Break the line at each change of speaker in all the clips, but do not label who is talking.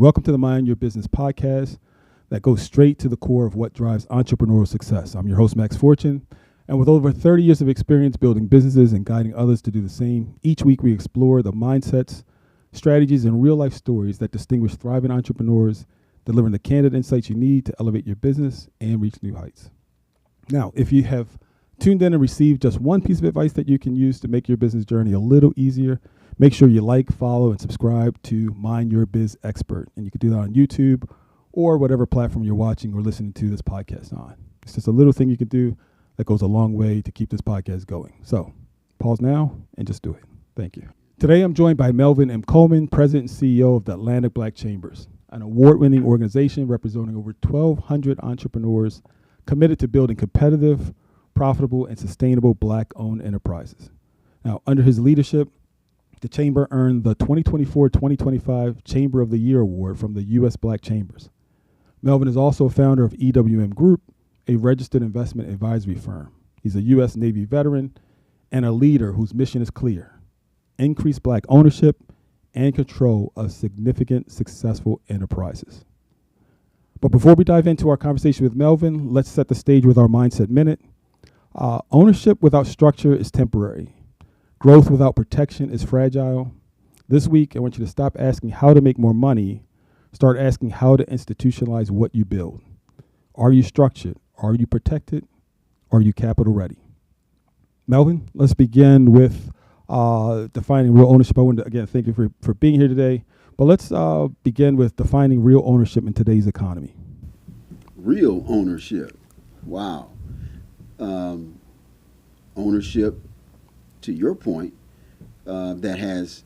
Welcome to the Mind Your Business podcast that goes straight to the core of what drives entrepreneurial success. I'm your host, Max Fortune, and with over 30 years of experience building businesses and guiding others to do the same, each week we explore the mindsets, strategies, and real-life stories that distinguish thriving entrepreneurs, delivering the candid insights you need to elevate your business and reach new heights. Now, if you have tuned in and received just one piece of advice that you can use to make your business journey a little easier, make sure you like, follow, and subscribe to Mind Your Biz Expert. And you can do that on YouTube or whatever platform you're watching or listening to this podcast on. It's just a little thing you can do that goes a long way to keep this podcast going. So pause now and just do it. Thank you. Today, I'm joined by Melvin M. Coleman, President and CEO of the Atlantic Black Chambers, an award-winning organization representing over 1,200 entrepreneurs committed to building competitive, profitable, and sustainable Black-owned enterprises. Now, under his leadership, the Chamber earned the 2024-2025 Chamber of the Year Award from the U.S. Black Chambers. Melvin is also a founder of EWM Group, a registered investment advisory firm. He's a U.S. Navy veteran and a leader whose mission is clear: increase Black ownership and control of significant, successful enterprises. But before we dive into our conversation with Melvin, let's set the stage with our Mindset Minute. Ownership without structure is temporary. Growth without protection is fragile. This week, I want you to stop asking how to make more money. Start asking how to institutionalize what you build. Are you structured? Are you protected? Are you capital ready? Melvin, let's begin with defining real ownership. I want to, again, thank you for being here today. But let's begin with defining real ownership in today's economy.
Real ownership. Wow. Ownership, to your point, that has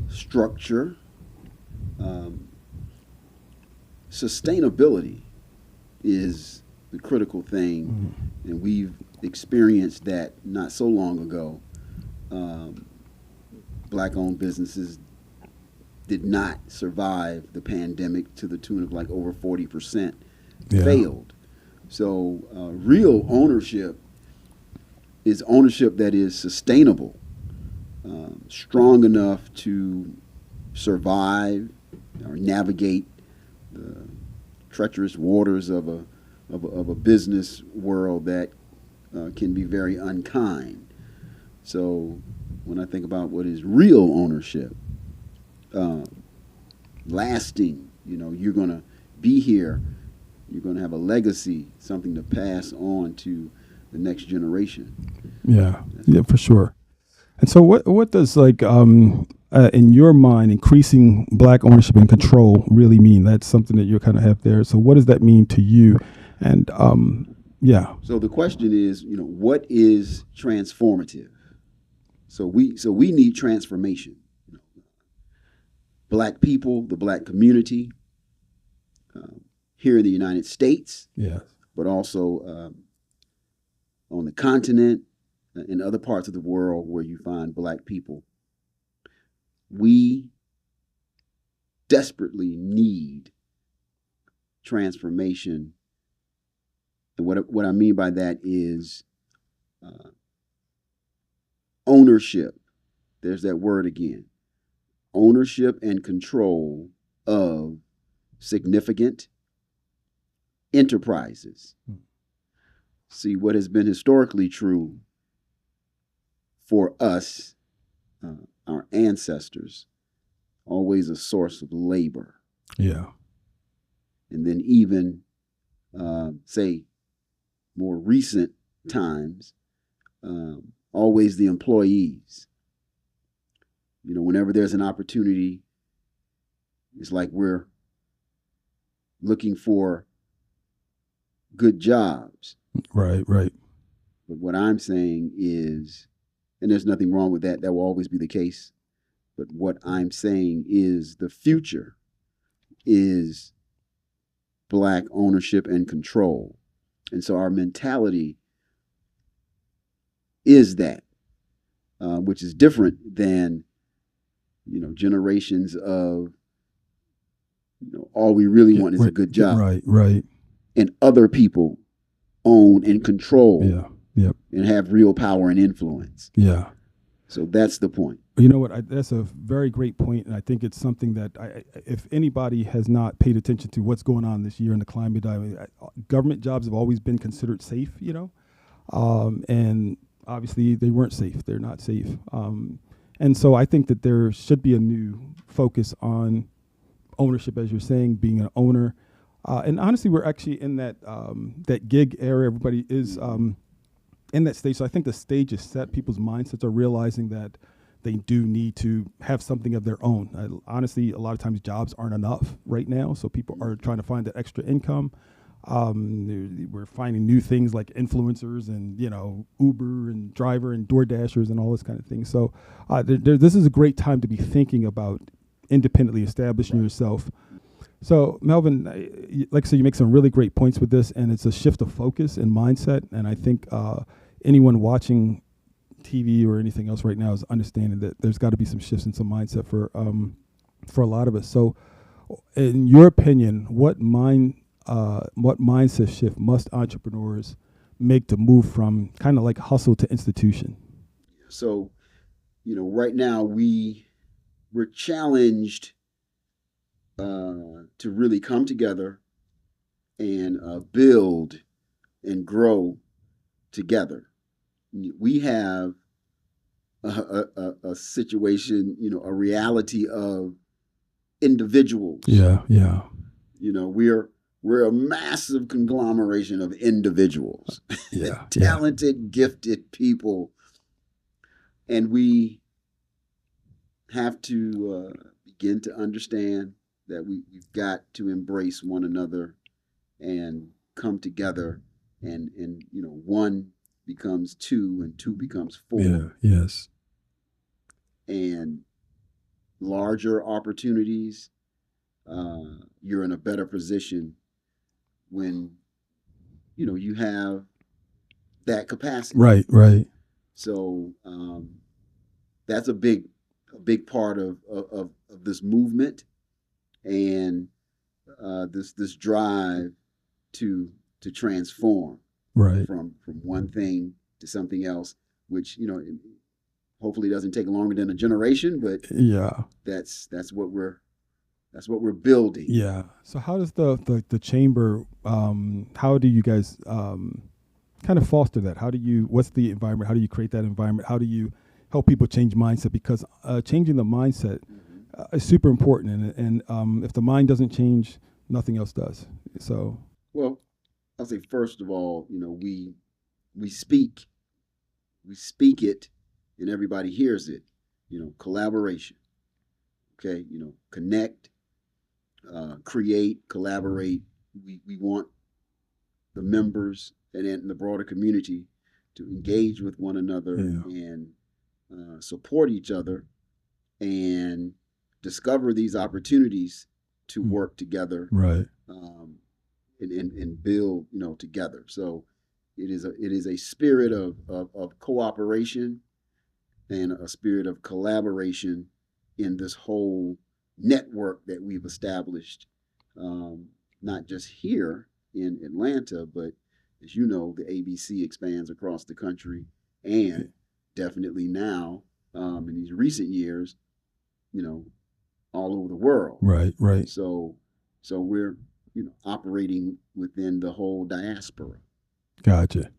structure, sustainability is the critical thing, and we've experienced that not so long ago. Black-owned businesses did not survive the pandemic to the tune of like over 40% failed. So real ownership is ownership that is sustainable, strong enough to survive or navigate the treacherous waters of a business world that can be very unkind. So when I think about what is real ownership, lasting, you're going to be here, you're going to have a legacy, something to pass on to the next generation. Yeah,
for sure. And so what does, in your mind, increasing Black ownership and control really mean? That's something that you kind of have there. So what does that mean to you? And
So the question is, what is transformative? So we need transformation. Black people, the Black community, here in the United States, but also on the continent, in other parts of the world where you find Black people. We desperately need transformation. And what I mean by that is ownership. There's that word again. Ownership and control of significant enterprises. See, what has been historically true for us, our ancestors, always a source of labor.
Yeah.
And then even, say, more recent times, always the employees. Whenever there's an opportunity, it's like we're looking for good jobs.
Right.
But what I'm saying is, and there's nothing wrong with that, that will always be the case. But what I'm saying is the future is Black ownership and control. And so our mentality is that, which is different than, generations of, all we really want is a good job.
Right.
And other people own and control
and
have real power and influence.
Yeah.
So that's the point.
You know what? That's a very great point, and I think it's something that if anybody has not paid attention to what's going on this year in the climate, government jobs have always been considered safe, and obviously they weren't safe. They're not safe, and so I think that there should be a new focus on ownership, as you're saying, being an owner, and honestly, we're actually in that gig era. Everybody is in that stage, so I think the stage is set. People's mindsets are realizing that they do need to have something of their own. Honestly, a lot of times jobs aren't enough right now, so people are trying to find that extra income. We're finding new things like influencers and Uber and driver and DoorDashers and all this kind of thing. So this is a great time to be thinking about independently establishing yourself. So Melvin, like I said, you make some really great points with this, and it's a shift of focus and mindset. And I think anyone watching TV or anything else right now is understanding that there's got to be some shifts in some mindset for a lot of us. So, in your opinion, what mindset shift must entrepreneurs make to move from kind of like hustle to institution?
So, right now we're challenged to really come together and build and grow together. We have a situation, a reality of individuals.
Yeah.
We're a massive conglomeration of individuals, talented, gifted people, and we have to begin to understand that we've got to embrace one another and come together, and one becomes two and two becomes four.
Yeah, yes.
And larger opportunities, you're in a better position when you have that capacity.
Right.
So that's a big part of this movement and this drive to transform.
Right.
From one thing to something else, which hopefully doesn't take longer than a generation, but that's what we're building.
Yeah. So how does the chamber? How do you guys kind of foster that? What's the environment? How do you create that environment? How do you help people change mindset? Because changing the mindset is super important, and if the mind doesn't change, nothing else does. So
I'll say, first of all, we speak it and everybody hears it, collaboration. Okay. Connect, create, collaborate. We want the members and the broader community to engage with one another and support each other and discover these opportunities to work together.
Right.
And build, together. So it is a spirit of cooperation and a spirit of collaboration in this whole network that we've established, not just here in Atlanta, but as you know, the ABC expands across the country and definitely now in these recent years, all over the world.
Right.
So we're operating within the whole diaspora.
Gotcha.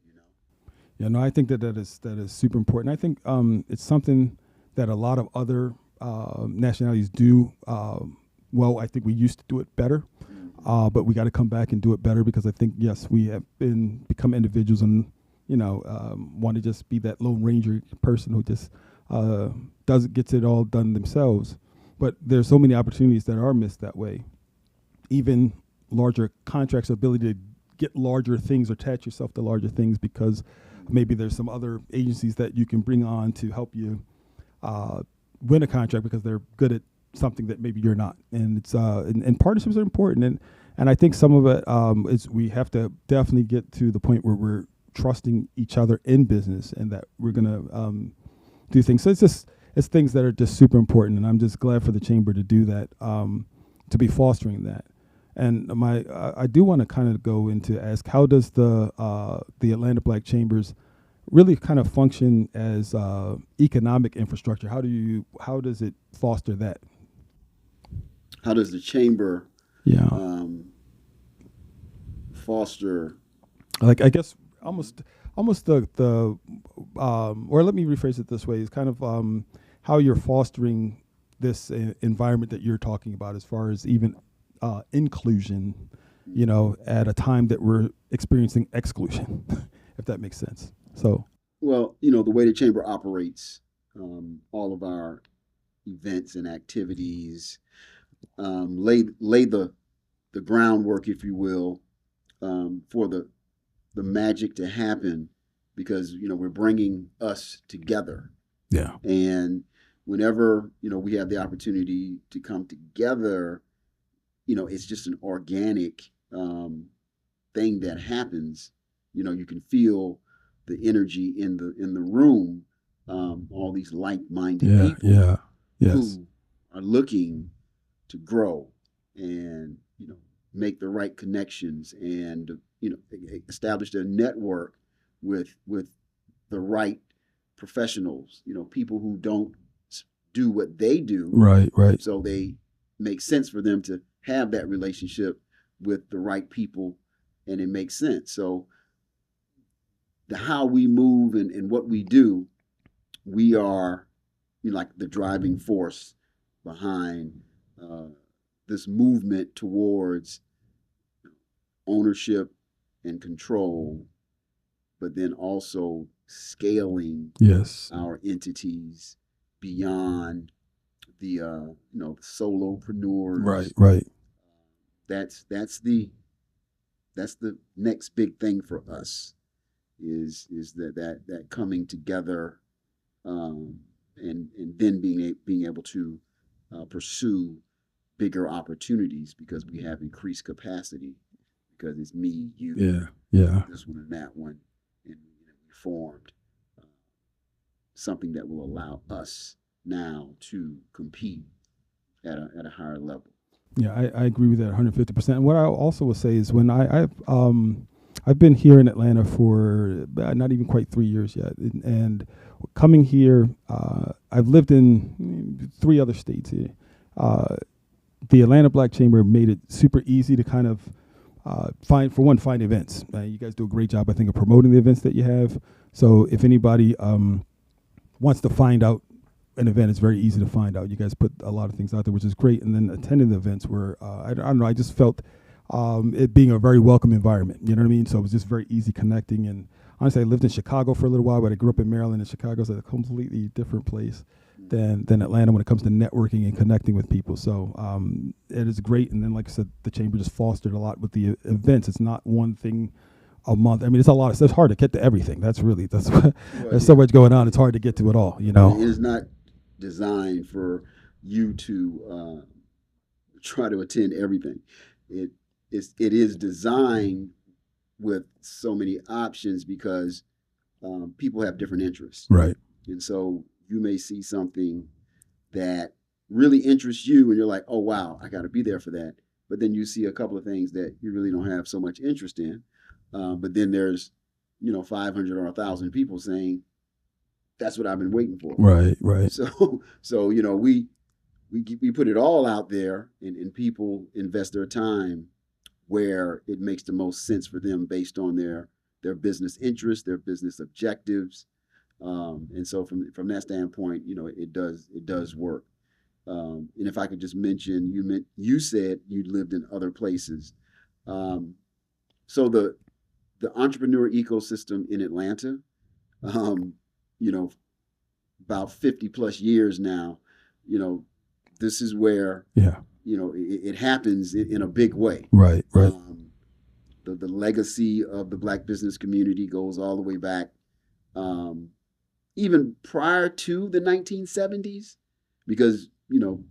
Yeah, no, I think that is super important. I think it's something that a lot of other nationalities do well. I think we used to do it better, but we got to come back and do it better because I think, yes, we have become individuals and want to just be that Lone Ranger person who just gets it all done themselves. But there's so many opportunities that are missed that way. Even larger contracts, ability to get larger things or attach yourself to larger things because maybe there's some other agencies that you can bring on to help you win a contract because they're good at something that maybe you're not. And it's and partnerships are important. And I think some of it is we have to definitely get to the point where we're trusting each other in business and that we're gonna do things. So it's things that are just super important. And I'm just glad for the chamber to do that, to be fostering that. And I do want to kind of go into ask, how does the Atlanta Black Chambers really kind of function as economic infrastructure? How does it foster that?
How does the chamber
Yeah,
foster?
like I guess almost the or let me rephrase it this way: is kind of how you're fostering this environment that you're talking about, as far as even inclusion. At a time that we're experiencing exclusion, if that makes sense. So,
Well, the way the chamber operates, all of our events and activities lay the groundwork, if you will, for the magic to happen, because we're bringing us together.
yeah,
And whenever we have the opportunity to come together, it's just an organic thing that happens. You can feel the energy in the room. All these like-minded
yeah,
people
yeah, yes,
who are looking to grow and make the right connections, and establish their network with the right professionals. People who don't do what they do,
right, right,
so they make sense for them to have that relationship with the right people, and it makes sense. So the how we move and what we do, we are like the driving force behind uh, this movement towards ownership and control, but then also scaling
yes,
our entities beyond the
right,
solopreneurs.
right,
That's the next big thing for us, is that coming together, and then being able to pursue bigger opportunities, because we have increased capacity, because it's me, you,
yeah, yeah,
this one and that one, and we formed something that will allow us now to compete at a higher level.
yeah. I agree with that 150%. And what I also will say is when I've been here in Atlanta for not even quite 3 years yet, and coming here, I've lived in 3 other states here. The Atlanta Black Chamber made it super easy to kind of find events. You guys do a great job, I think, of promoting the events that you have. So if anybody wants to find out an event, it's very easy to find out. You guys put a lot of things out there, which is great. And then attending the events were, I don't know, I just felt it being a very welcome environment. You know what I mean? So it was just very easy connecting. And honestly, I lived in Chicago for a little while, but I grew up in Maryland, and Chicago's a completely different place than Atlanta when it comes to networking and connecting with people. So it is great. And then, like I said, the chamber just fostered a lot with the events. It's not one thing a month. I mean, it's a lot. It's hard to get to everything. There's so much going on. It's hard to get to it all.
It is not designed for you to try to attend everything. It is designed with so many options, because people have different interests.
Right.
And so you may see something that really interests you, and you're like, oh, wow, I got to be there for that. But then you see a couple of things that you really don't have so much interest in. But then there's, 500 or 1,000 people saying, that's what I've been waiting for.
Right, right.
So we put it all out there, and people invest their time where it makes the most sense for them, based on their business interests, their business objectives. And so from that standpoint, it does work. And if I could just mention, you said you lived in other places. So the entrepreneur ecosystem in Atlanta, about 50 plus years now, this is where, it happens in a big way.
Right, right.
The legacy of the Black business community goes all the way back, even prior to the 1970s, because,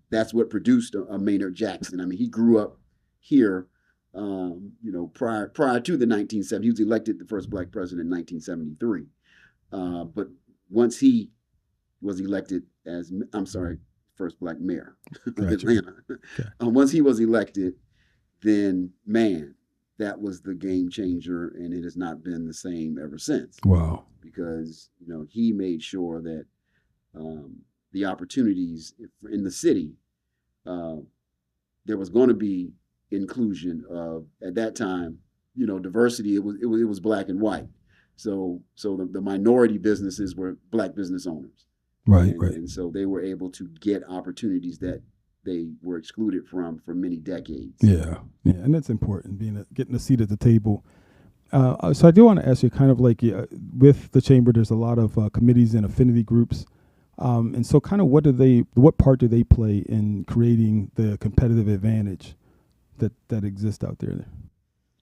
that's what produced a Maynard Jackson. I mean, he grew up here, prior to the 1970s. He was elected the first Black president in 1973. But once he was elected first Black mayor of Atlanta.
Okay.
Once he was elected, then, man, that was the game changer, and it has not been the same ever since.
Wow.
because he made sure that the opportunities in the city, there was going to be inclusion of, at that time, diversity. It was black and white. So the minority businesses were black business owners.
Right,
and,
right.
And so they were able to get opportunities that they were excluded from for many decades.
Yeah, and that's important, getting a seat at the table. So I do want to ask you, kind of like with the chamber, there's a lot of committees and affinity groups, and so kind of what part do they play in creating the competitive advantage that exists out there?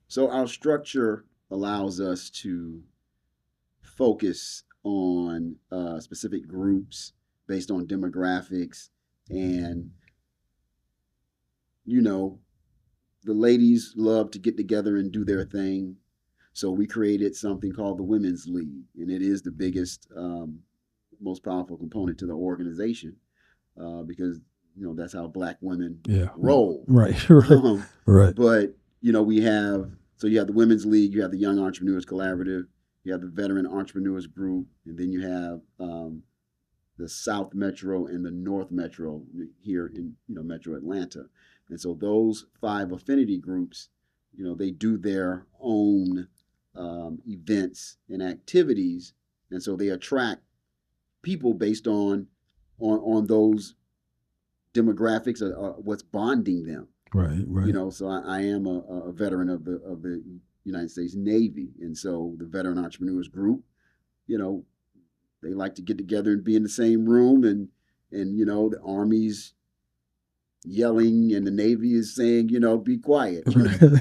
So our structure allows us to focus on specific groups based on demographics, and the ladies love to get together and do their thing. So we created something called the Women's League, and it is the biggest, most powerful component to the organization, because that's how black women roll.
Right, right.
But you have the Women's League, you have the Young Entrepreneurs Collaborative, you have the Veteran Entrepreneurs Group, and then you have the South Metro and the North Metro here in Metro Atlanta. And so those 5 affinity groups, they do their own events and activities, and so they attract people based on those demographics, what's bonding them.
Right.
So I am a veteran of the United States Navy, and so the Veteran Entrepreneurs Group, they like to get together and be in the same room, and the Army's yelling and the Navy is saying, be quiet.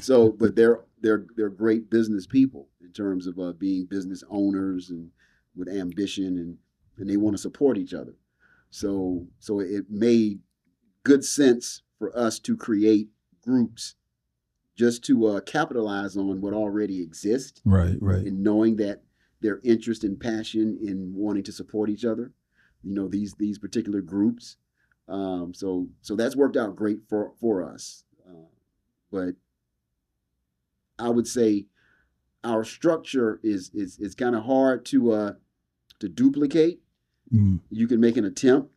So, but they're great business people in terms of being business owners and with ambition, and they want to support each other. So it made good sense for us to create groups just to capitalize on what already exists.
Right.
And knowing that their interest and passion in wanting to support each other, these particular groups. So that's worked out great for us. But I would say our structure is kind of hard to duplicate.
Mm.
You can make an attempt,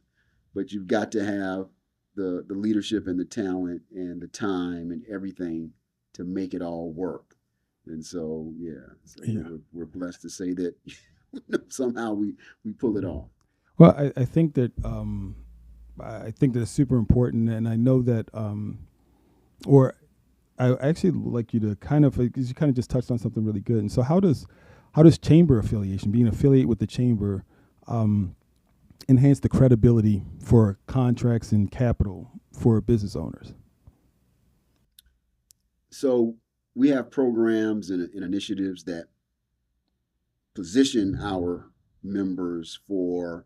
but you've got to have the leadership and the talent and the time and everything to make it all work. And so, we're blessed to say that somehow we pull it off.
Well, I think that it's super important, and I know that, or I actually like you to because you kind of just touched on something really good. And so, how does chamber affiliation, being affiliated with the chamber, enhance the credibility for contracts and capital for business owners?
So we have programs and initiatives that position our members for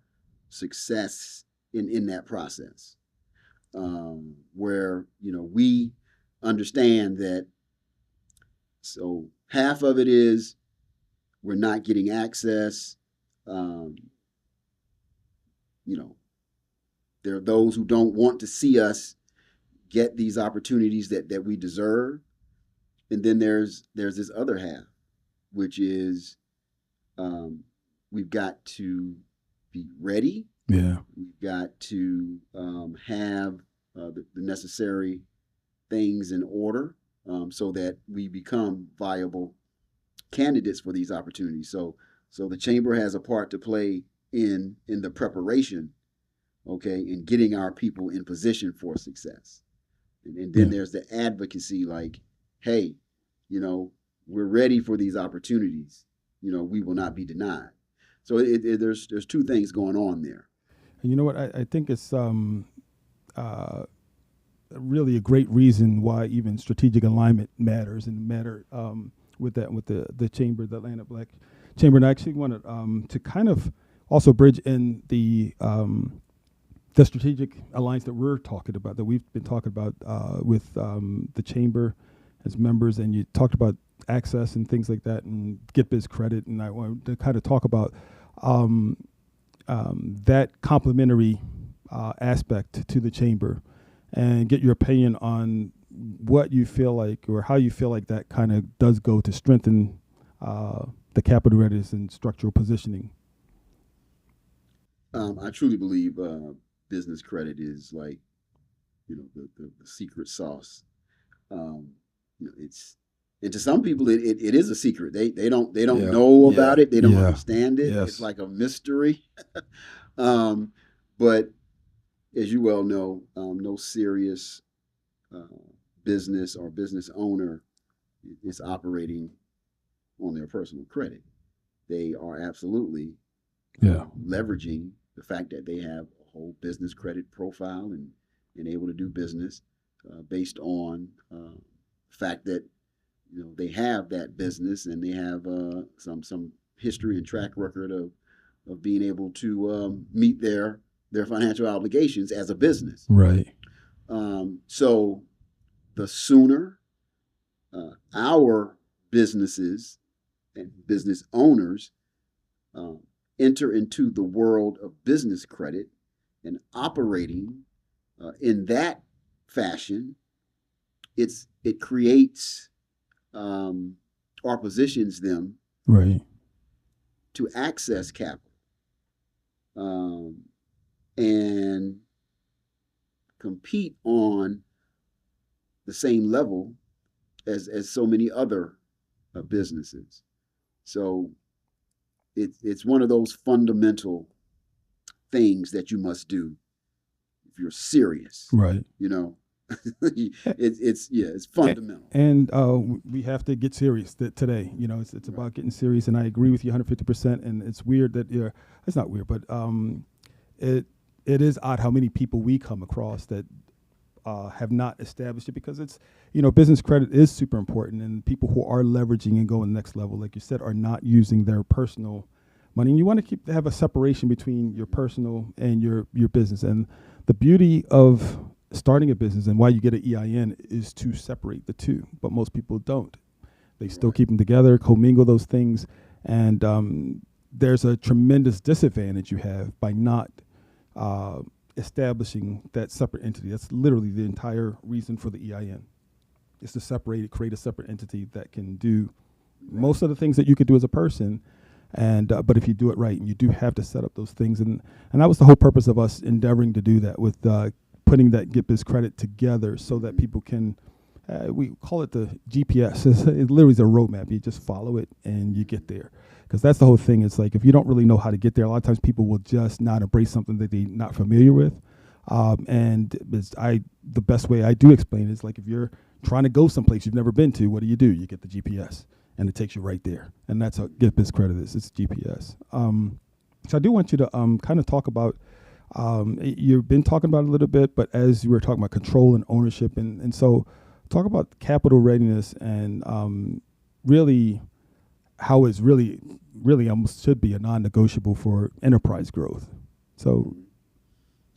success in that process, where we understand that. So half of it is we're not getting access. There are those who don't want to see us get these opportunities that we deserve. And then there's this other half, which is we've got to be ready.
Yeah.
We've got to have the necessary things in order so that we become viable candidates for these opportunities. So the chamber has a part to play in the preparation, in getting our people in position for success. And then there's the advocacy, like, hey, we're ready for these opportunities. We will not be denied. So there's 2 things going on there.
And you know what? I think it's really a great reason why even strategic alignment matters, and with the chamber, the Atlanta Black Chamber. And I actually wanted to kind of also bridge in the strategic alliance that we're talking about, that we've been talking about with the chamber as members, and you talked about access and things like that, and get biz credit, and I wanted to kind of talk about that complementary aspect to the chamber, and get your opinion on what you feel like, or how you feel like that kind of does go to strengthen the capital readiness and structural positioning?
I truly believe business credit is like, the secret sauce. It's and to some people it is a secret. They don't
Yeah.
know
Yeah.
about it. They don't
Yeah.
understand it. It's
Yes.
like a mystery. um, but as you well know, no serious uh, business or business owner is operating on their personal credit. They are absolutely
Yeah.
leveraging the fact that they have a whole business credit profile and able to do business based on the fact that they have that business and they have some history and track record of being able to meet their financial obligations as a business.
Right.
So the sooner our businesses and business owners um, enter into the world of business credit and operating in that fashion, it creates or positions them
Right.
to access capital um, and compete on the same level as so many other businesses. So it's one of those fundamental things that you must do if you're serious.
Right.
It's fundamental.
And we have to get serious today. It's
Right.
about getting serious, and I agree with you 150%. And it's weird that it's not weird, but it is odd how many people we come across that have not established it, because it's business credit is super important, and people who are leveraging and going next level, like you said, are not using their personal money. And you want to have a separation between your personal and your business. And the beauty of starting a business and why you get an EIN is to separate the two, but most people don't. They still keep them together, commingle those things, and there's a tremendous disadvantage you have by not establishing that separate entity. That's literally the entire reason for the EIN, is to separate it, create a separate entity that can do most of the things that you could do as a person. And but if you do it right, and you do have to set up those things, and that was the whole purpose of us endeavoring to do that with putting that Get Biz credit together, so that people can, we call it the GPS. It literally is a roadmap. You just follow it and you get there. Because that's the whole thing. It's like, if you don't really know how to get there, a lot of times people will just not embrace something that they're not familiar with. And the best way I do explain it is, like, if you're trying to go someplace you've never been to, what do? You get the GPS, and it takes you right there. And that's how Get Biz credit is. It's GPS. So I do want you to kind of talk about, you've been talking about it a little bit, but as you were talking about control and ownership, and so talk about capital readiness and really how it's really almost should be a non-negotiable for enterprise growth. So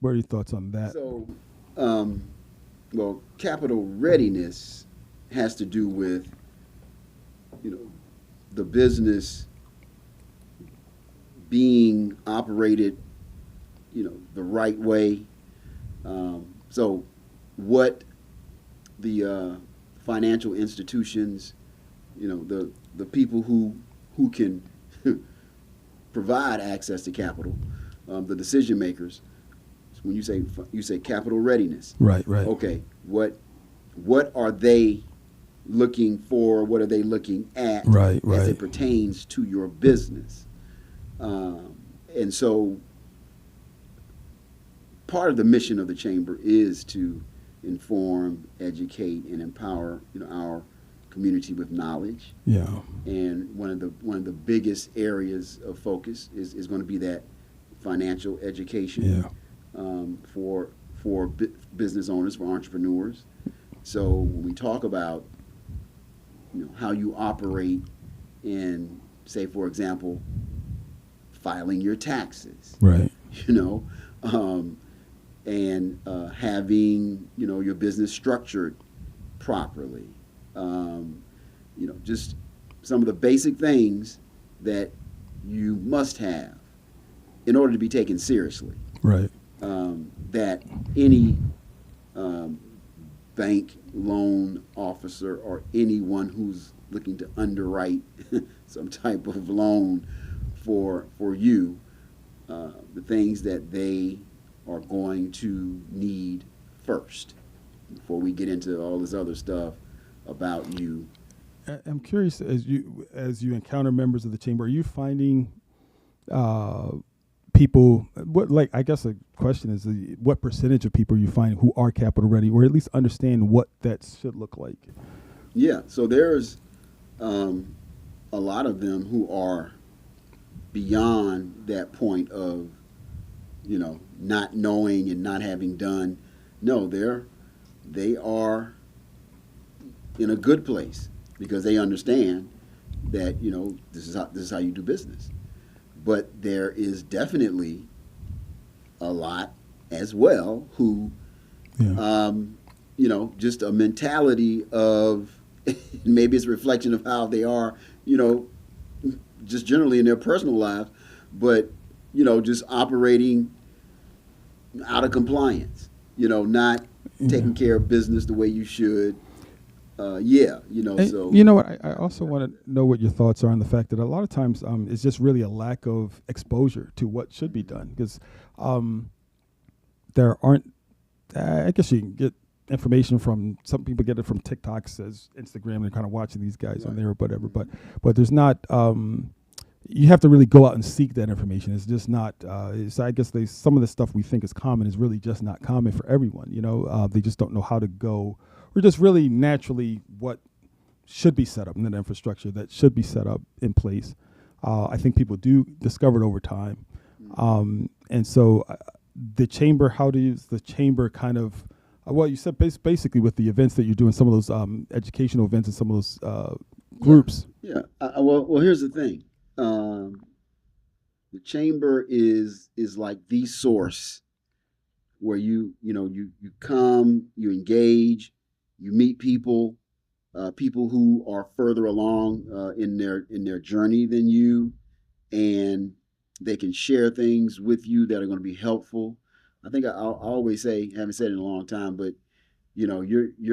what are your thoughts on that?
So, well, capital readiness has to do with, the business being operated, the right way. So what the financial institutions, the people who can provide access to capital, the decision makers. When you say capital readiness,
Right.
okay, what are they looking for? What are they looking at
Right.
as it pertains to your business? And so part of the mission of the chamber is to inform, educate, and empower our community with knowledge.
Yeah.
And one of the biggest areas of focus is going to be that financial education.
Yeah.
For business owners, for entrepreneurs. So when we talk about how you operate in, say, for example, filing your taxes,
Right.
and having your business structured properly, just some of the basic things that you must have in order to be taken seriously.
Right.
That any bank loan officer or anyone who's looking to underwrite some type of loan for you, the things that they are going to need first before we get into all this other stuff about you.
I'm curious, as you encounter members of the chamber, are you finding people? What, like, I guess a question is, what percentage of people are you finding who are capital ready, or at least understand what that should look like?
Yeah, so there's a lot of them who are beyond that point of, not knowing and not having done. No, they are in a good place because they understand that this is how you do business. But there is definitely a lot as well who,
Yeah.
Just a mentality of maybe it's a reflection of how they are, just generally in their personal lives, but just operating out of compliance, not taking care of business the way you should.
And
So
you know what? I also want to know what your thoughts are on the fact that a lot of times it's just really a lack of exposure to what should be done, because there aren't. I guess you can get information from, some people get it from TikTok, says Instagram, and they're kind of watching these guys on there or whatever. But there's not. You have to really go out and seek that information. It's just not. So I guess some of the stuff we think is common is really just not common for everyone. They just don't know how to go, or just really naturally what should be set up in that infrastructure that should be set up in place. I think people do discover it over time. And so the chamber, how does the chamber kind of, well, you said basically with the events that you're doing, some of those educational events and some of those groups.
Yeah. Well, here's the thing. The chamber is like the source where you come, you engage, you meet people, people who are further along in their journey than you, and they can share things with you that are going to be helpful. I think I'll always say, haven't said it in a long time, but you're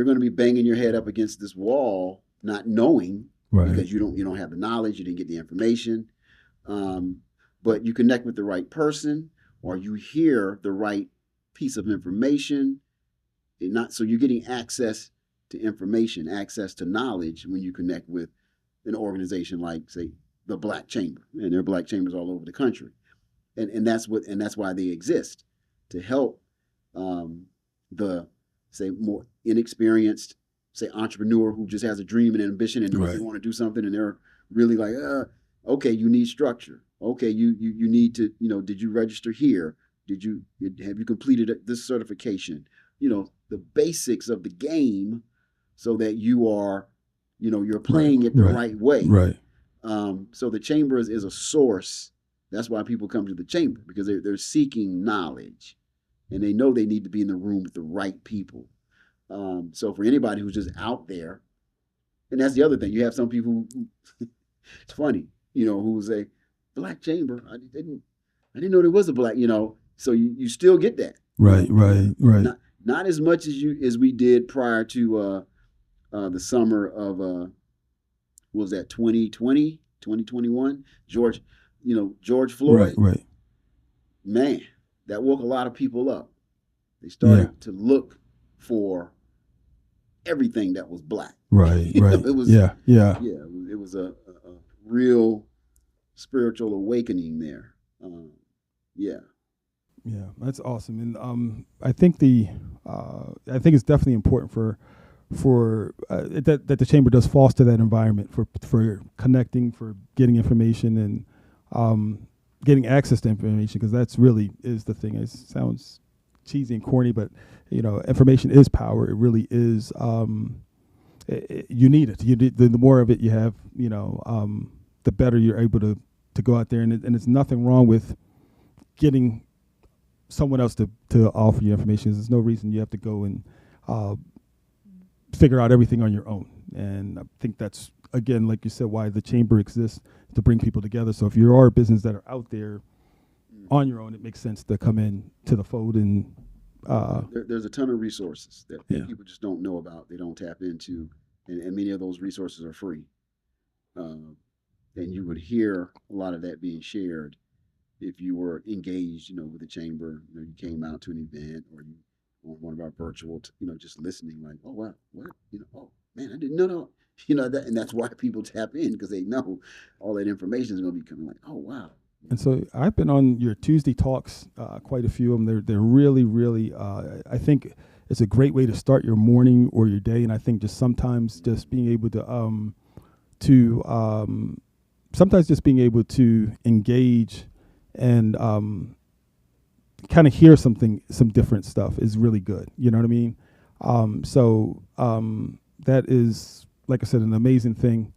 going to be banging your head up against this wall, not knowing,
Right.
because you don't have the knowledge, you didn't get the information, but you connect with the right person, or you hear the right piece of information. So you're getting access to information, access to knowledge when you connect with an organization like, say, the Black Chamber, and there are Black chambers all over the country, and that's why they exist, to help the, say, more inexperienced, say, entrepreneur who just has a dream and ambition and knows they want to do something, and they're really like, okay, you need structure. Okay, you need to, did you register here? Have you completed this certification? The basics of the game, so that you are, you're playing it the right way.
Right.
So the chamber is a source. That's why people come to the chamber, because they're seeking knowledge, and they know they need to be in the room with the right people. So for anybody who's just out there, and that's the other thing, you have some people who it's funny, who say, Black Chamber, I didn't know there was a black, so you still get that.
Right.
Not as much as we did prior to the summer of what was that, 2020, 2021? George Floyd.
Right.
Man, that woke a lot of people up. They started to look for everything that was black.
Right.
It was it was a real spiritual awakening there.
Yeah, that's awesome, and I think it's definitely important for that the chamber does foster that environment for connecting, for getting information, and getting access to information, because that's really is the thing. It sounds cheesy and corny, but information is power. It really is. You need it. The more of it you have, the better you're able to go out there, and it's nothing wrong with getting someone else to offer you information. There's no reason you have to go and figure out everything on your own. And I think that's, again, like you said, why the chamber exists, to bring people together. So if you are a business that are out there on your own, it makes sense to come in to the fold. And
there's a ton of resources that people just don't know about, they don't tap into, and many of those resources are free. And you would hear a lot of that being shared if you were engaged, with the chamber. You came out to an event or you on one of our virtual, just listening, like, oh wow, what, oh man, I didn't know that. That, and that's why people tap in because they know all that information is going to be coming. Like, oh wow.
And so I've been on your Tuesday talks, quite a few of them. They're really, really. I think it's a great way to start your morning or your day. And I think just sometimes just being able to sometimes just being able to engage and kind of hear some different stuff is really good. You know what I mean? That is, like I said, an amazing thing.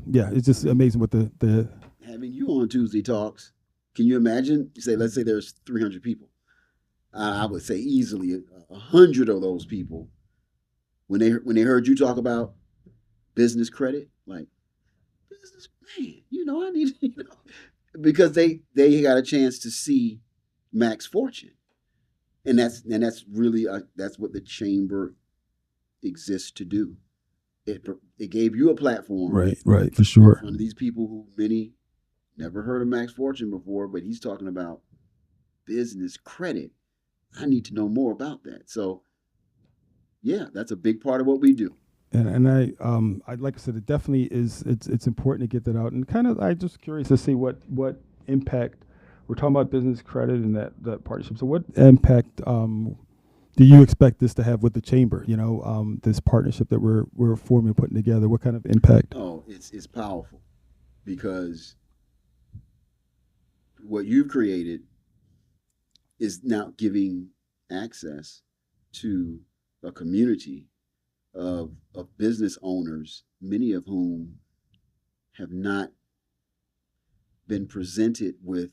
Yeah, it's just amazing what the
having you on Tuesday talks. Can you imagine? Let's say there's 300 people. I would say easily 100 of those people, when they heard you talk about business credit, like, business, man, I need, because they got a chance to see Max Fortune, and that's really that's what the chamber exists to do. It gave you a platform,
right, for sure.
One of these people who many never heard of Max Fortune before, but he's talking about business credit. I need to know more about that. So, yeah, that's a big part of what we do.
And I like I said, it definitely is. It's important to get that out. And kind of, I just curious to see what impact we're talking about business credit and that partnership. So, what impact do you expect this to have with the chamber? This partnership that we're forming and putting together. What kind of impact?
Oh, it's powerful, because what you've created is now giving access to a community of business owners, many of whom have not been presented with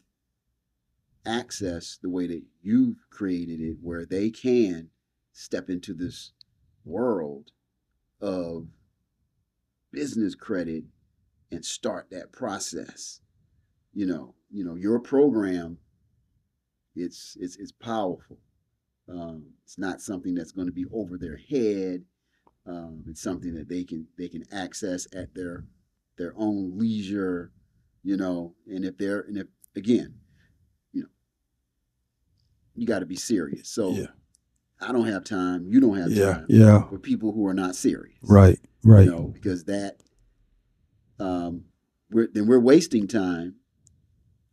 access the way that you've created it, where they can step into this world of business credit and start that process. Your program, it's powerful. It's not something that's going to be over their head. It's something that they can access at their own leisure, and if again, you got to be serious. So
yeah.
I don't have time. You don't have time.
Yeah.
For people who are not serious.
Right.
Because that, we're wasting time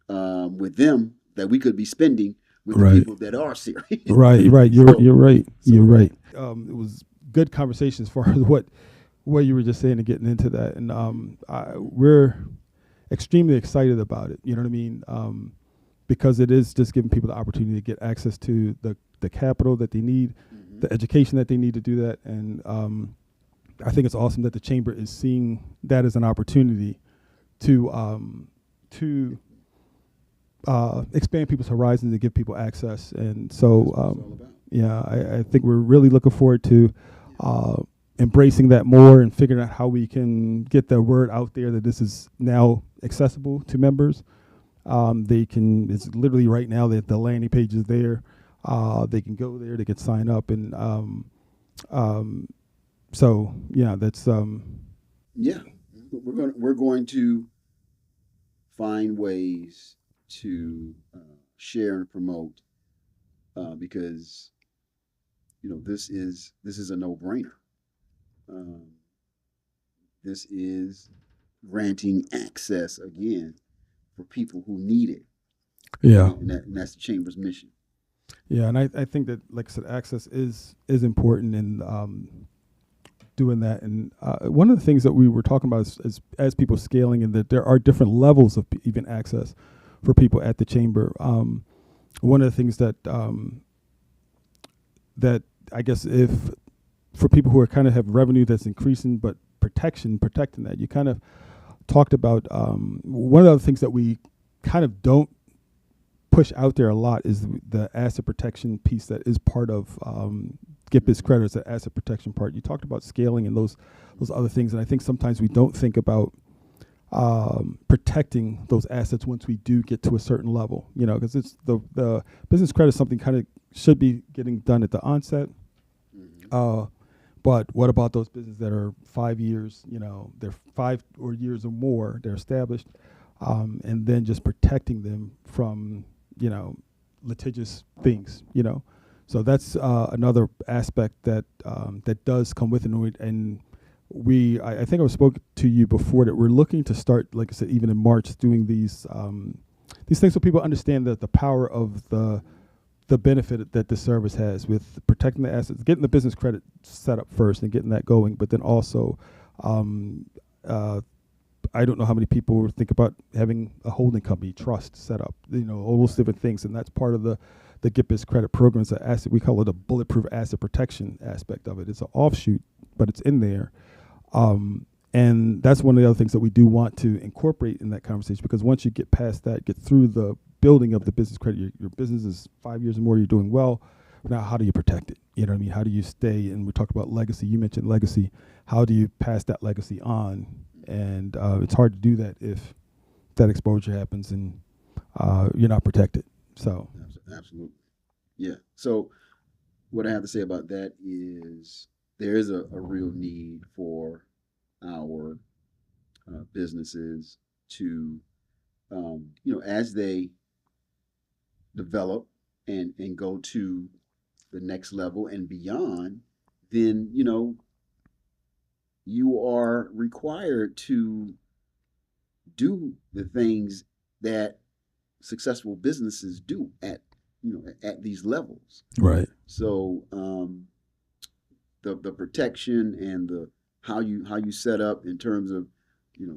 with them that we could be spending with the people that are serious.
Right. You're right. You're right. It was good conversation as far as what you were just saying and getting into that, and we're extremely excited about it. You know what I mean? Because it is just giving people the opportunity to get access to the capital that they need, mm-hmm. the education that they need to do that. And I think it's awesome that the chamber is seeing that as an opportunity to expand people's horizons and give people access. And so, I think we're really looking forward to embracing that more and figuring out how we can get the word out there that this is now accessible to members. It's literally right now that the landing page is there. They can go there, they can sign up, and that's
we're going to find ways to share and promote, because this is a no-brainer. This is granting access again for people who need it.
Yeah.
And that's the chamber's mission.
Yeah, and I think that, like I said, access is important in doing that. And one of the things that we were talking about is as people scaling, and that there are different levels of even access for people at the chamber. One of the things that I guess, if for people who are kind of have revenue that's increasing, but protecting that, you kind of talked about one of the things that we kind of don't push out there a lot is the asset protection piece that is part of Get Biz Credit, the asset protection part. You talked about scaling and those other things, and I think sometimes we don't think about protecting those assets once we do get to a certain level, because it's the business credit is something kind of should be getting done at the onset. But what about those businesses that are 5 years, they're 5 years or more, they're established, and then just protecting them from, litigious things. So that's another aspect that that does come with it. And I think I spoke to you before that we're looking to start, like I said, even in March, doing these things so people understand that the power of the benefit that the service has with protecting the assets, getting the business credit set up first and getting that going, but then also, I don't know how many people think about having a holding company trust set up, all those different things. And that's part of the Get Biz Credit program. It's an asset, we call it a bulletproof asset protection aspect of it. It's an offshoot, but it's in there. And that's one of the other things that we do want to incorporate in that conversation, because once you get past that, get through the building of the business credit, your business is 5 years or more, you're doing well. Now, how do you protect it? You know what I mean? How do you stay? And we talk about legacy. You mentioned legacy. How do you pass that legacy on? And it's hard to do that if that exposure happens and you're not protected. So
absolutely, yeah. So what I have to say about that is there is a real need for our businesses to, as they develop and go to the next level and beyond, then you are required to do the things that successful businesses do at these levels.
Right.
So the protection and the how you set up in terms of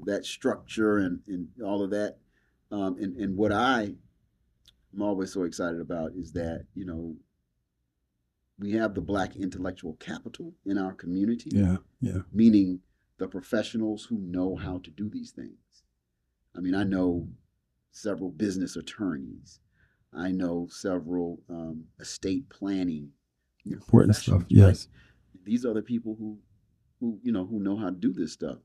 that structure and all of that, and what I'm always so excited about is that we have the Black intellectual capital in our community.
Yeah, yeah.
Meaning the professionals who know how to do these things. I mean, I know several business attorneys. I know several estate planning
important stuff. Yes,
right? These are the people who know how to do this stuff.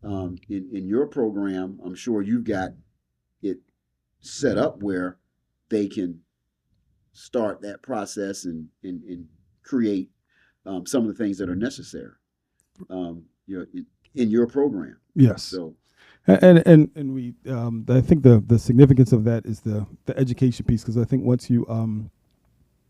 In your program, I'm sure you've got it set up where they can start that process and create some of the things that are necessary in your program.
Yes.
So,
and we I think the significance of that is the education piece, because I think once you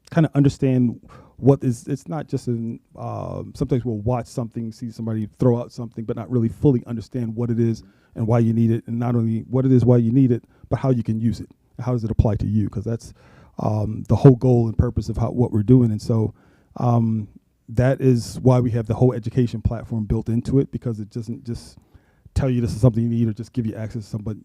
kind of understand what is, it's not just sometimes we'll watch something, see somebody throw out something, but not really fully understand what it is and why you need it, and not only what it is, why you need it, but how you can use it. How does it apply to you? Because that's the whole goal and purpose of what we're doing. And so that is why we have the whole education platform built into it, because it doesn't just tell you this is something you need or just give you access to somebody.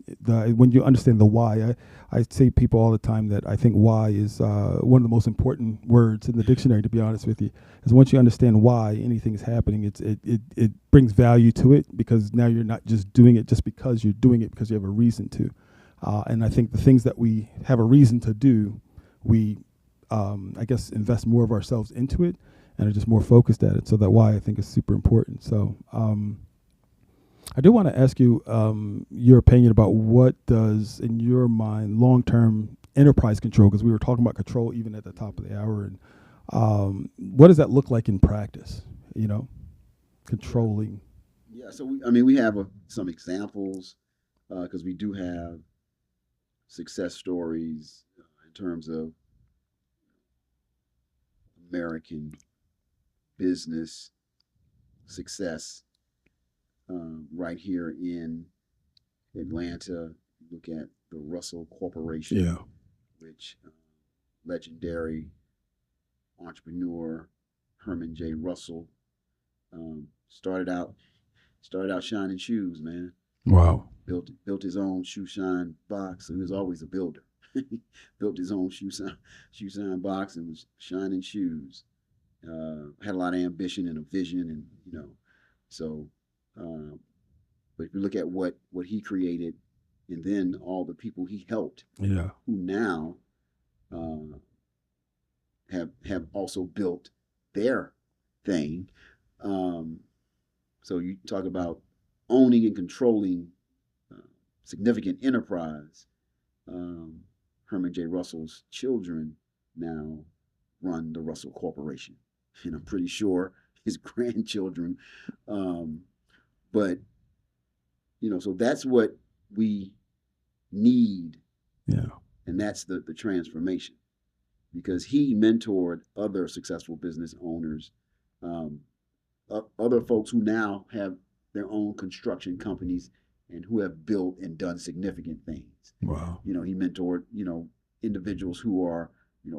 When you understand the why, I say people all the time that I think why is one of the most important words in the dictionary, to be honest with you. Is once you understand why anything is happening, it brings value to it, because now you're not just doing it just because you're doing it because you have a reason to. And I think the things that we have a reason to do, we, I guess, invest more of ourselves into it and are just more focused at it. So that why I think is super important. So I do want to ask you your opinion about what does, in your mind, long-term enterprise control, because we were talking about control even at the top of the hour, and what does that look like in practice, controlling?
Yeah, so we have some examples, because we do have success stories in terms of American business success right here in Atlanta. Look at the Russell Corporation,
yeah,
which legendary entrepreneur Herman J. Russell started out shining shoes, man.
Wow.
Built his own shoe shine box. So he was always a builder. Built his own shoe shine box and was shining shoes. Had a lot of ambition and a vision, and so. But if you look at what he created, and then all the people he helped,
yeah,
who now have also built their thing. So you talk about owning and controlling significant enterprise. Herman J. Russell's children now run the Russell Corporation, and I'm pretty sure his grandchildren. But so that's what we need,
Yeah.
and that's the transformation, because he mentored other successful business owners, um, other folks who now have their own construction companies and who have built and done significant things.
Wow.
He mentored, individuals who are,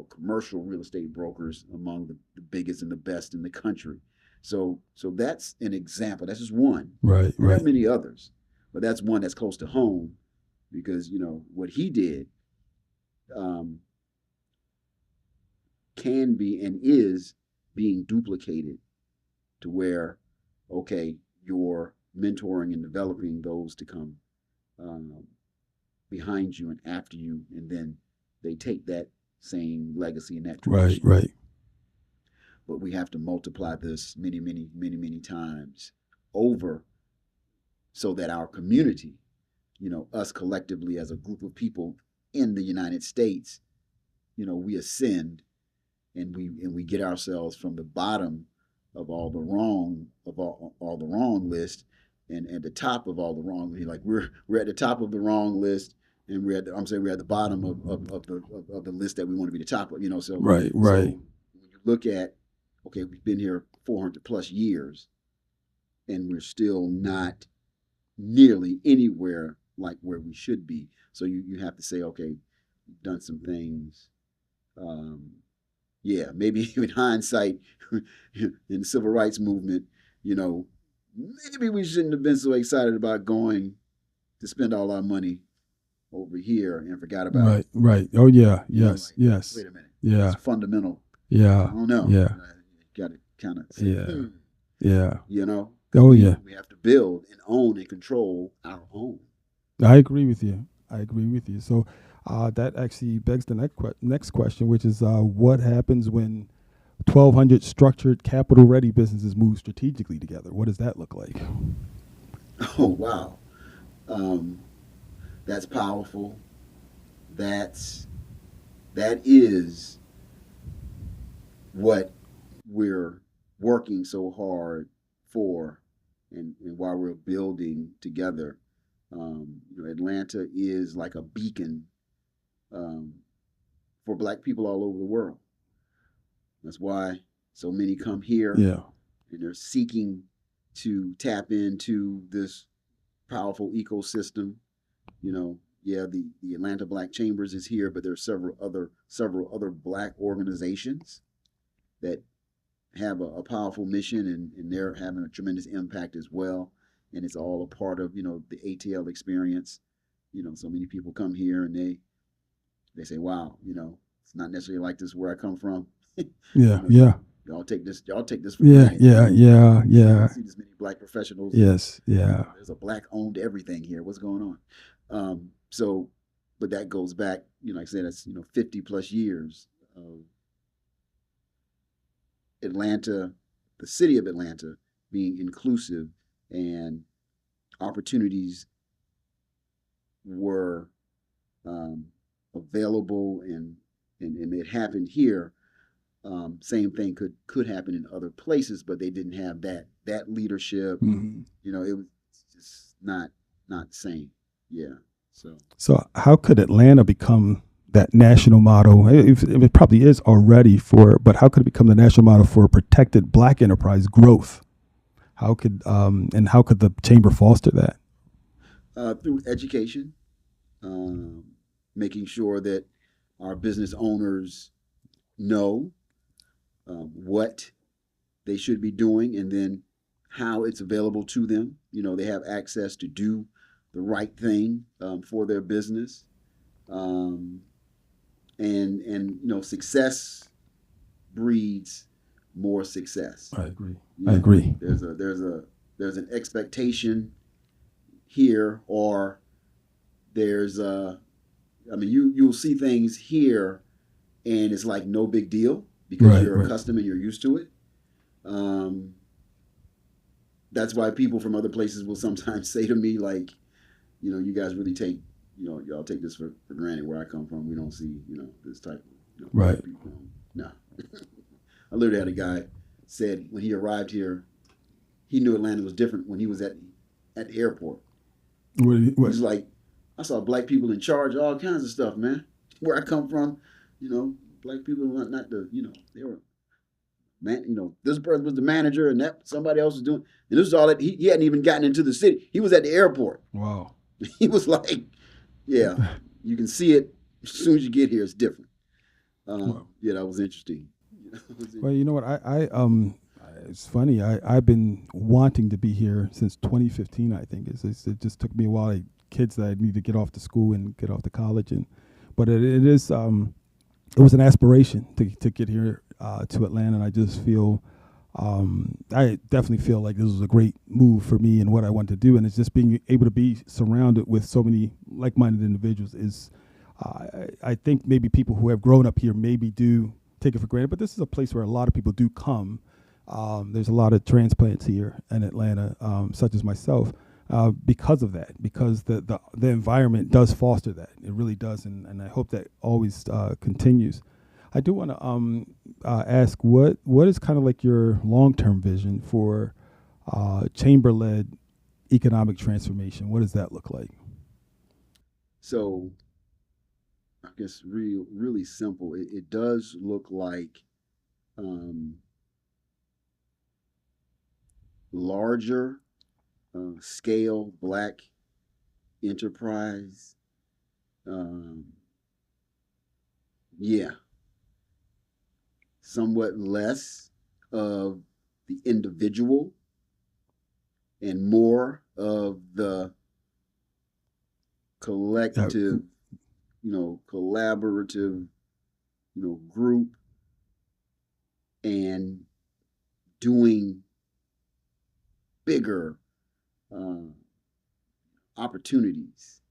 commercial real estate brokers among the biggest and the best in the country. So that's an example. That's just one.
Right.
There
Right.
are many others, but that's one that's close to home, because what he did, um, can be and is being duplicated, to where, okay, you're mentoring and developing those to come, um, behind you and after you, and then they take that same legacy and that
Right.
tradition.
Right.
But we have to multiply this many, many, many, many times over, so that our community, us collectively as a group of people in the United States, we ascend, and we get ourselves from the bottom of all the wrong the wrong list, and the top of all the wrong. Like we're at the top of the wrong list, and we're at the bottom of the list that we want to be the top of. So
Right.
so
Right.
when you look at, okay, we've been here 400 plus years, and we're still not nearly anywhere like where we should be. So you have to say, okay, we've done some things. Um, yeah, maybe in hindsight, in the civil rights movement, maybe we shouldn't have been so excited about going to spend all our money over here and forgot about,
Right. Right. Oh yeah. Yes.
like,
Yes.
wait a minute,
Yeah.
it's fundamental.
Yeah.
I don't know.
Yeah.
Got to kind of say,
Yeah. Yeah.
'cause
Oh yeah.
we have to build and own and control our own.
I agree with you. I agree with you. So that actually begs the next question, which is what happens when 1,200 structured, capital-ready businesses move strategically together? What does that look like?
Oh wow, um, that's powerful. That is what we're working so hard for, and why we're building together. Atlanta is like a beacon, um, for Black people all over the world. That's why so many come here,
Yeah.
and they're seeking to tap into this powerful ecosystem. Yeah, the Atlanta Black Chambers is here, but there's several other Black organizations that have a powerful mission, and they're having a tremendous impact as well. And it's all a part of the ATL experience. So many people come here, and they say, "Wow, it's not necessarily like this where I come from."
Yeah.
you know,
Yeah.
y'all take this for
Yeah.
granted.
Yeah. Yeah.
I
Yeah.
see this many Black professionals.
Yes. Yeah.
There's a Black owned everything here. What's going on? So, but that goes back, like I said, that's 50 plus years of Atlanta, the city of Atlanta, being inclusive, and opportunities were, um, available, and it happened here. Same thing could happen in other places, but they didn't have that leadership.
Hmm.
It was just not the same. Yeah.
So, how could Atlanta become that national model? It probably is already but how could it become the national model for protected Black enterprise growth? How could the chamber foster that?
Through education, um, making sure that our business owners know, what they should be doing, and then how it's available to them. They have access to do the right thing, for their business, um, and success breeds more success.
I agree. I agree.
There's an expectation here, or there's you'll see things here, and it's like no big deal, because
Right.
you're
Right.
accustomed and you're used to it. That's why people from other places will sometimes say to me, like, you guys really take, y'all take this for granted. Where I come from, we don't see, this type of
Right.
people. No. I literally had a guy said when he arrived here, he knew Atlanta was different when he was at the airport. He was like, I saw black people in charge of all kinds of stuff, man. Where I come from, black people not the, they were, man, this person was the manager and that somebody else was doing. And this was all that he hadn't even gotten into the city. He was at the airport.
Wow.
He was like, yeah, you can see it as soon as you get here. It's different. Wow. Yeah, that was interesting.
Well, you know what? I it's funny. I've been wanting to be here since 2015. I think it just took me a while. Kids that I need to get off to school and get off to college, but it is it was an aspiration to get here to Atlanta. And I just feel I definitely feel like this was a great move for me and what I want to do. And it's just being able to be surrounded with so many like-minded individuals is. I think maybe people who have grown up here maybe do take it for granted, but this is a place where a lot of people do come. There's a lot of transplants here in Atlanta, such as myself, because of that, because the environment does foster that. It really does, and I hope that always continues. I do want to ask, what is kind of like your long-term vision for chamber-led economic transformation? What does that look like?
So, I guess really simple. It does look like larger scale black enterprise. Somewhat less of the individual and more of the collective. Collaborative, group, and doing bigger opportunities.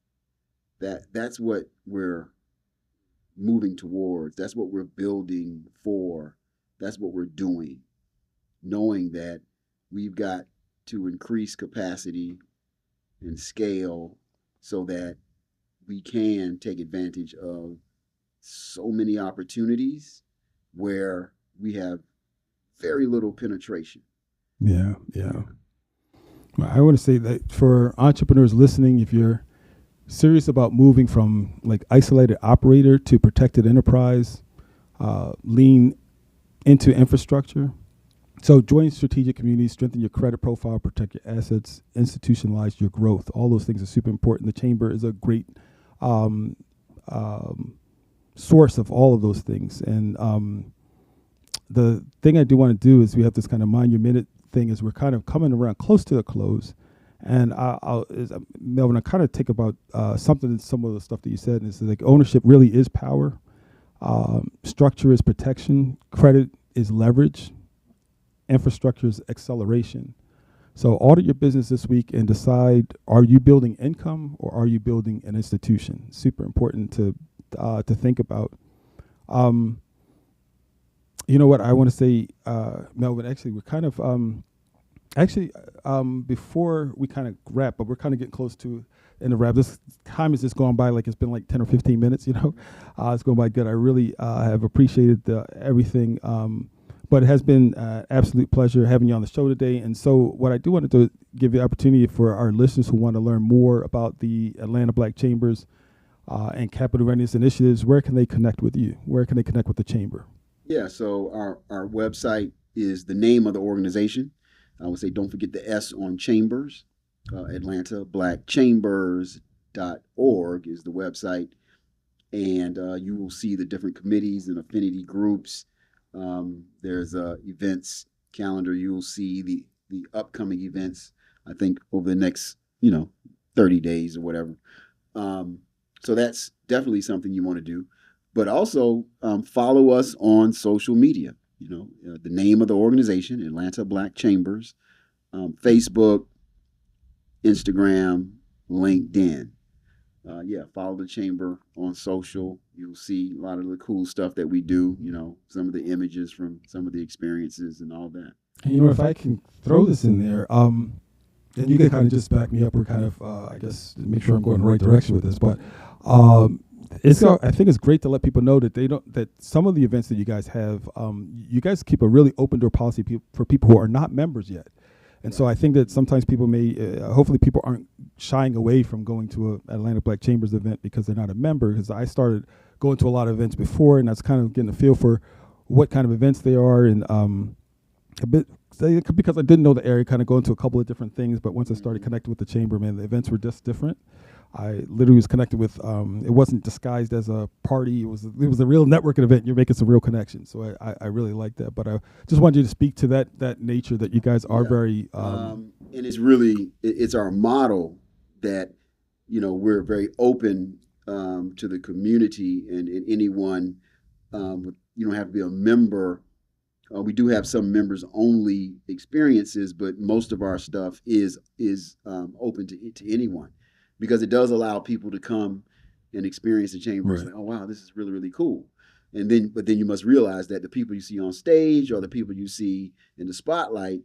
That's what we're moving towards. That's what we're building for. That's what we're doing, knowing that we've got to increase capacity and scale so that we can take advantage of so many opportunities where we have very little penetration.
Yeah. Well, I want to say that for entrepreneurs listening, if you're serious about moving from like isolated operator to protected enterprise, lean into infrastructure. So join strategic communities, strengthen your credit profile, protect your assets, institutionalize your growth. All those things are super important. The chamber is a great source of all of those things. And the thing I do want to do is we have this kind of mind your minute thing is we're kind of coming around close to the close. And Melvin, I kind of take about some of the stuff that you said, and it's like ownership really is power. Structure is protection. Credit is leverage. Infrastructure is acceleration. So audit your business this week and decide, are you building income or are you building an institution? Super important to think about. You know what I want to say, Melvin, actually, we're kind of, before we kind of wrap, but we're kind of getting close to in the wrap. This time has just gone by like it's been like 10 or 15 minutes, It's going by good. I really have appreciated everything. But it has been an absolute pleasure having you on the show today. And so what I do want to do is give you the opportunity for our listeners who want to learn more about the Atlanta Black Chambers and Capital Readiness initiatives. Where can they connect with you? Where can they connect with the chamber?
Yeah, so our website is the name of the organization. I would say don't forget the S on Chambers. Atlanta Black Chambers.org is the website. And you will see the different committees and affinity groups. There's a events calendar. You will see the upcoming events, I think, over the next, 30 days or whatever. So that's definitely something you want to do. But also follow us on social media. The name of the organization, Atlanta Black Chambers, Facebook, Instagram, LinkedIn. Follow the chamber on social. You'll see a lot of the cool stuff that we do, some of the images from some of the experiences and all that.
And, if I can throw this in there, and you can kind of just back me up or kind of, I guess, make sure I'm going the right direction with this. But I think it's great to let people know that that some of the events that you guys have, you guys keep a really open door policy for people who are not members yet. And so I think that sometimes people may, hopefully people aren't shying away from going to a Atlantic Black Chambers event because they're not a member, because I started going to a lot of events before, and that's kind of getting a feel for what kind of events they are, and a bit because I didn't know the area, kind of going to a couple of different things. But once I started connecting with the chamber, man, the events were just different. I literally was connected with, it wasn't disguised as a party. It was a real networking event. You're making some real connections. So I really like that. But I just wanted you to speak to that nature that you guys are very.
And it's our model that, we're very open to the community and anyone. You don't have to be a member. We do have some members only experiences, but most of our stuff is open to anyone, because it does allow people to come and experience the chamber. Right. Like, oh wow, this is really, really cool. But then you must realize that the people you see on stage or the people you see in the spotlight,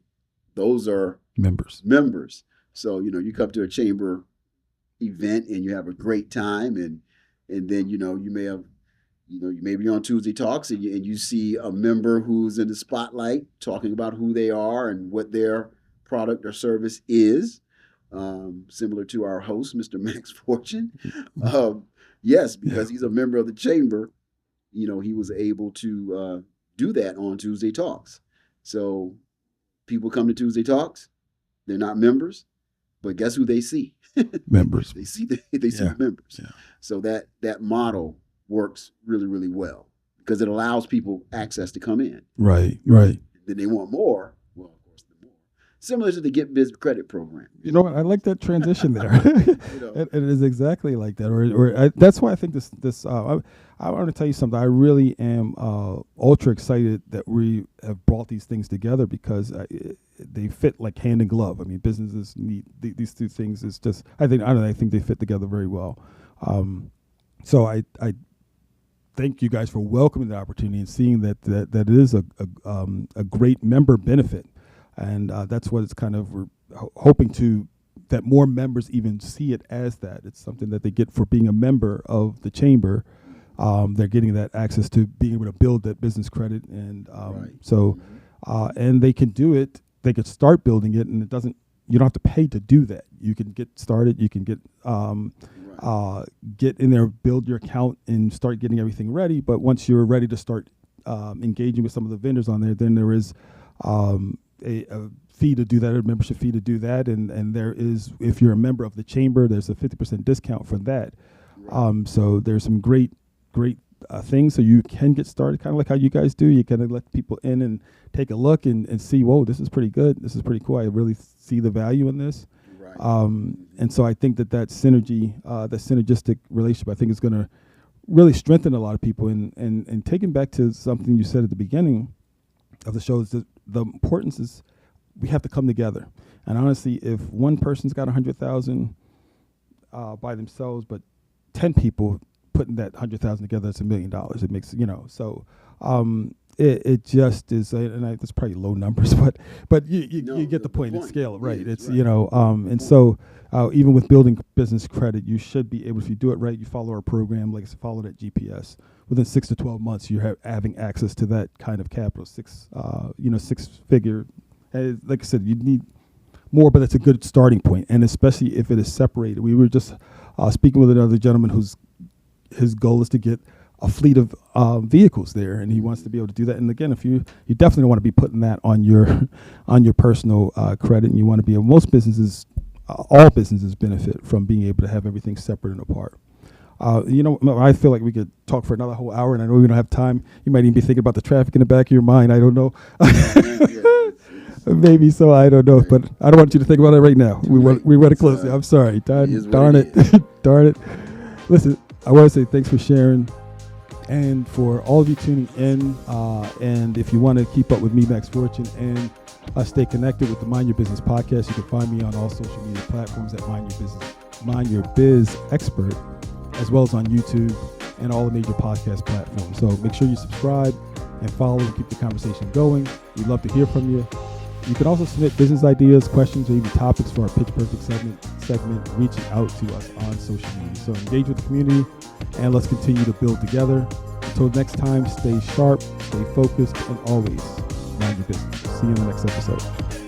those are members. So, you come to a chamber event and you have a great time, and then, you may have, you may be on Tuesday Talks and you see a member who's in the spotlight talking about who they are and what their product or service is. Similar to our host, Mr. Max Fortune. Yes, because he's a member of the chamber, he was able to do that on Tuesday Talks. So people come to Tuesday Talks, they're not members, but guess who they see?
Members.
They see members. Yeah. So that model works really, really well because it allows people access to come in.
Right.
Then they want more. Well, of course, the more. Similar to the Get Biz credit program.
You know what? I like that transition there. It is exactly like that. That's why I think this. I want to tell you something. I really am ultra excited that we have brought these things together because they fit like hand in glove. I mean, businesses need these two things. It's just I think they fit together very well. So I thank you guys for welcoming the opportunity and seeing that it is a great member benefit, and that's what it's kind of we're hoping to that more members even see it as that. It's something that they get for being a member of the chamber. They're getting that access to being able to build that business credit, and and they can do it. They could start building it, and you don't have to pay to do that. You can get started. You can get in there, build your account, and start getting everything ready. But once you're ready to start engaging with some of the vendors on there, then there is a fee to do that, a membership fee to do that, and there is, if you're a member of the chamber, there's a 50% discount for that. So there's some great things, so you can get started, kind of like how you guys do. You kind of let people in and take a look and see, whoa, this is pretty good. This is pretty cool. I really see the value in this. And so I think that synergy, that synergistic relationship, I think is going to really strengthen a lot of people. And taking back to something you said at the beginning of the show, is that the importance is we have to come together. And honestly, if one person's got 100,000 by themselves, but 10 people putting that 100,000 together, that's $1 million. It makes, so it just is, and that's probably low numbers, but you get the point. It's scale, right? Yeah, it's right. And so even with building business credit, you should be able, if you do it right, you follow our program, like I said, follow that GPS. Within 6 to 12 months, you're having access to that kind of capital, six figure. Like I said, you need more, but it's a good starting point, and especially if it is separated. We were just speaking with another gentleman his goal is to get a fleet of vehicles there, and he wants to be able to do that. And again, if you definitely want to be putting that on your personal credit, and you want to be able, all businesses benefit from being able to have everything separate and apart. I feel like we could talk for another whole hour, and I know we don't have time. You might even be thinking about the traffic in the back of your mind. I don't know. Maybe so. I don't know, but I don't want you to think about it right now. We want to close it. I'm sorry. Darn it. Darn it. Listen, I want to say thanks for sharing, and for all of you tuning in. And if you want to keep up with me, Max Fortune, and stay connected with the Mind Your Business podcast, you can find me on all social media platforms at Mind Your Biz Expert, as well as on YouTube and all the major podcast platforms. So make sure you subscribe and follow and keep the conversation going. We'd love to hear from you. You can also submit business ideas, questions, or even topics for our Pitch Perfect segment. segment, reaching out to us on social media. So engage with the community and let's continue to build together. Until next time, stay sharp, stay focused, and always mind your business. See you in the next episode.